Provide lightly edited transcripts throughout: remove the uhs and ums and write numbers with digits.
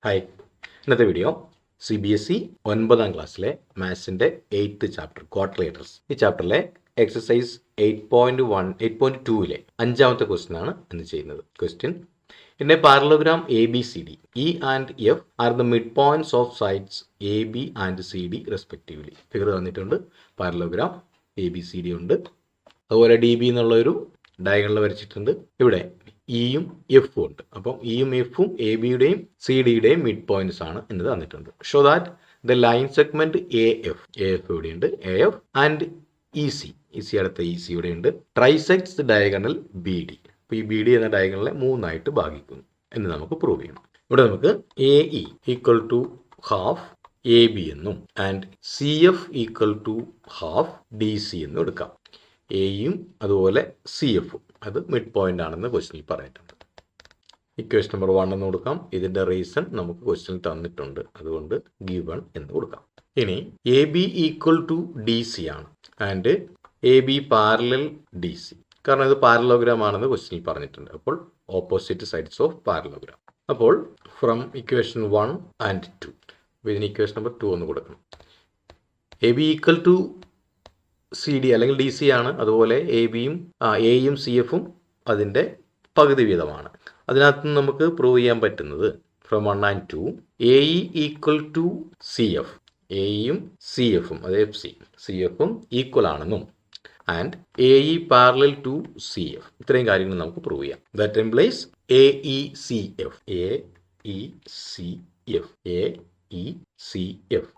Hi, ഇന്നത്തെ video CBSE 9ാം ക്ലാസ്സിലെ മാത്സിൻ്റെ 8th chapter ക്വാഡ്രിലേറ്ററൽസ്. ഈ ചാപ്റ്ററിലെ എക്സസൈസ് 8.2ലെ 5ാമത്തെ ക്വസ്റ്റ്യൻ ആണ് ഇന്ന് ചെയ്യുന്നത്. Question: In a parallelogram ABCD, E and F are the midpoints of sides AB and CD respectively. Figure തന്നിട്ടുണ്ട്. Parallelogram ABCD ഉണ്ട്, അതുപോലെ DB എന്നുള്ള ഒരു ഡയഗണൽ വരച്ചിട്ടുണ്ട്. ഇവിടെ ഇയും എഫും ഉണ്ട്. അപ്പം ഇയും എഫും എ ബിയുടെയും സി ഡിയുടെയും മിഡ് പോയിന്റ്സ് ആണ് എന്ന് തന്നിട്ടുണ്ട്. Show that the line segment A F ഇവിടെയുണ്ട്, A F and E C അടുത്ത ഇ സി ഇവിടെ ഉണ്ട്. Trisects diagonal B D. അപ്പോൾ ഈ ബി ഡി എന്ന ഡയഗണലിനെ മൂന്നായിട്ട് ഭാഗിക്കുന്നു എന്ന് നമുക്ക് പ്രൂവ് ചെയ്യണം. ഇവിടെ നമുക്ക് A E equal to half A B എന്നും and C F equal to half D C എന്നും എടുക്കാം. എയും അതുപോലെ സി എഫും അത് മിഡ് പോയിന്റ് ആണെന്ന് ക്വസ്റ്റ്യനിൽ പറഞ്ഞിട്ടുണ്ട്. ഇക്വേഷൻ നമ്പർ 1 എന്ന് കൊടുക്കാം. ഇതിന്റെ റീസൺ നമുക്ക് ക്വസ്റ്റ്യനിൽ തന്നിട്ടുണ്ട്, അതുകൊണ്ട് ഗിവൺ എന്ന് കൊടുക്കാം. ഇനി A B equal to D C ആണ് and A B parallel D C, കാരണം ഇത് പാരലോഗ്രാം ആണെന്ന് ക്വസ്റ്റ്യനിൽ പറഞ്ഞിട്ടുണ്ട്. അപ്പോൾ ഓപ്പോസിറ്റ് സൈഡ്സ് ഓഫ് പാരലോഗ്രാം. അപ്പോൾ ഫ്രം ഇക്വേഷൻ 1 ആൻഡ് 2, ഇതിന് ഇക്വേഷൻ നമ്പർ 2 എന്ന് കൊടുക്കണം. A B equal to C D അല്ലെങ്കിൽ ഡി സി ആണ്, അതുപോലെ എയും സി എഫും അതിൻ്റെ പകുതി വീതമാണ്. അതിനകത്ത് നിന്ന് നമുക്ക് പ്രൂവ് ചെയ്യാൻ പറ്റുന്നത് from 1 and 2 A E equal to C F, എയും സി എഫും അത് എഫ് സി എഫും ഈക്വൽ ആണെന്നും and A E parallel to C F, ഇത്രയും കാര്യങ്ങൾ നമുക്ക് പ്രൂവ് ചെയ്യാം. That implies A E C F, A E C F, A E C F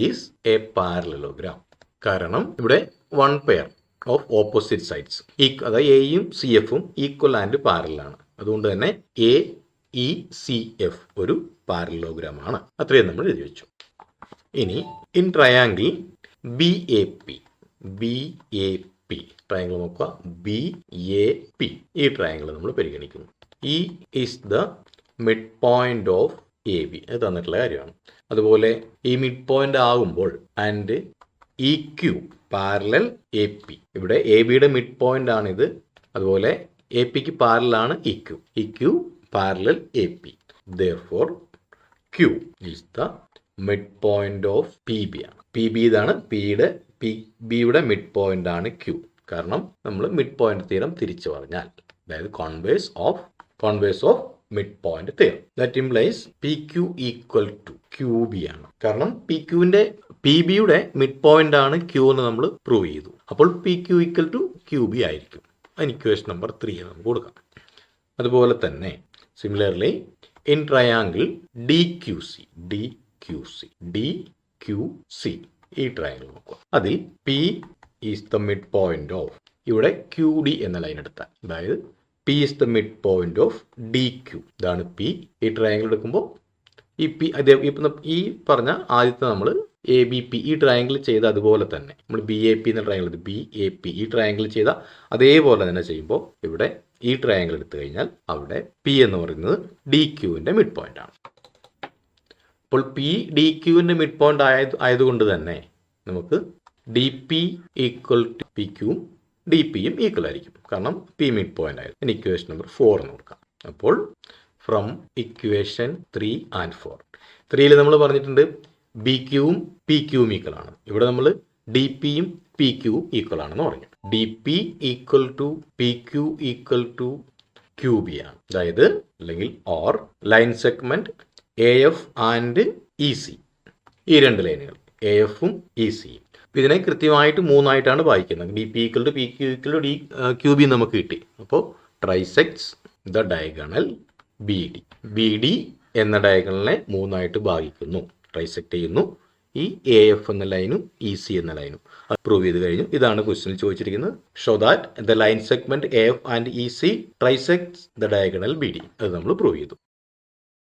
is a parallelogram. കാരണം ഇവിടെ 1 പെയർ ഓഫ് ഓപ്പോസിറ്റ് സൈഡ്സ്, അതായത് എയും സി എഫും ഈക്വൽ ആൻഡ് പാരലൽ ആണ്. അതുകൊണ്ട് തന്നെ എ ഇ സി എഫ് ഒരു പാരലലോഗ്രാം ആണ്. അത്രയും നമ്മൾ എഴുതി വെച്ചു. ഇനി in triangle B A P, triangle നോക്കുക, ബി എ പി, ഈ ട്രയാങ്കിൾ നമ്മൾ പരിഗണിക്കുന്നു. E is the mid point of A B, അത് തന്നിട്ടുള്ള കാര്യമാണ്. അതുപോലെ ഈ മിഡ് പോയിന്റ് ആകുമ്പോൾ and E Q parallel A P, ഇവിടെ എ ബിയുടെ മിഡ് പോയിന്റ് ആണിത്, അതുപോലെ എ പിക്ക് പാരലാണ് E Q parallel A P. Therefore Q is the mid point of P B ആണ്. പി ബി ഇതാണ്, ബിയുടെ മിഡ് പോയിന്റ് ആണ് ക്യു. കാരണം നമ്മൾ മിഡ് പോയിന്റ് തീരം തിരിച്ചു പറഞ്ഞാൽ, അതായത് കോൺവേഴ്സ് ഓഫ് മിഡ് പോയിന്റ് തീരം. That implies P Q equal to Q B ആണ്. കാരണം പി ബിയുടെ മിഡ് പോയിന്റ് ആണ് ക്യൂ എന്ന് നമ്മൾ പ്രൂവ് ചെയ്തു. അപ്പോൾ P Q equal to Q B ആയിരിക്കും. അതിന് ഇക്വേഷൻ നമ്പർ 3 നമുക്ക് കൊടുക്കാം. അതുപോലെ തന്നെ similarly in triangle D Q C, ഈ ട്രയാങ്കിൾ നോക്കുക. അതിൽ P is the mid point of, ഇവിടെ ക്യു ഡി എന്ന ലൈൻ എടുത്താൽ, അതായത് P is the mid point of D Q, ഇതാണ് പി. ഈ ട്രയാങ്കിൾ എടുക്കുമ്പോൾ ഈ പി ഈ പറഞ്ഞ ആദ്യത്തെ നമ്മൾ എ ബി പി ഈ ട്രയാങ്കിൾ ചെയ്ത അതുപോലെ തന്നെ നമ്മൾ ബി എ പി എന്ന ട്രയാങ്കിൾ, ബി എ പി ഈ ട്രയാങ്കിൾ ചെയ്ത അതേപോലെ തന്നെ ചെയ്യുമ്പോൾ ഇവിടെ ഈ ട്രയാങ്കിൾ എടുത്തു കഴിഞ്ഞാൽ അവിടെ പി എന്ന് പറയുന്നത് ഡി ക്യൂവിൻ്റെ മിഡ് പോയിന്റ് ആണ്. അപ്പോൾ പി ഡി ക്യൂവിൻ്റെ മിഡ് പോയിന്റ് ആയതുകൊണ്ട് തന്നെ നമുക്ക് D P equal to P ക്യൂവും ഡി പിയും ഈക്വൽ ആയിരിക്കും, കാരണം പി മിഡ് പോയിന്റ് ആയിരുന്നു. ഇനി ഇക്വേഷൻ നമ്പർ 4 എന്ന് കൊടുക്കാം. അപ്പോൾ ഫ്രം ഇക്വേഷൻ 3 and 4, 3ൽ നമ്മൾ പറഞ്ഞിട്ടുണ്ട് ബി ക്യൂവും പി ക്യൂവും ഈക്വൽ ആണ്. ഇവിടെ നമ്മൾ ഡി പിയും പി ക്യൂവും ഈക്വൽ ആണെന്ന് പറഞ്ഞു. D P equal to P Q equal to Q B ആണ്. അതായത് അല്ലെങ്കിൽ or line segment A F and E C, ഈ രണ്ട് ലൈനുകൾ എ എഫും ഇ സിയും, ഇതിനെ കൃത്യമായിട്ട് 3 ആയിട്ടാണ് വായിക്കുന്നത്. D P equal to P Q equal to D Q B നമുക്ക് കിട്ടി. അപ്പോൾ trisects the diagonal B D എന്ന ഡയഗണലിനെ 3 ആയിട്ട് ഭാഗിക്കുന്നു, ട്രൈസെക്ട് ചെയ്യുന്നു. ഈ എ എഫ് എന്ന ലൈനും ഇ സി എന്ന ലൈനും അത് പ്രൂവ് ചെയ്ത് കഴിഞ്ഞു. ഇതാണ് ക്വസ്റ്റ്യനിൽ ചോദിച്ചിരിക്കുന്നത്. Show that the line segment A F and E C trisects the diagonal B D, അത് നമ്മൾ പ്രൂവ് ചെയ്തു.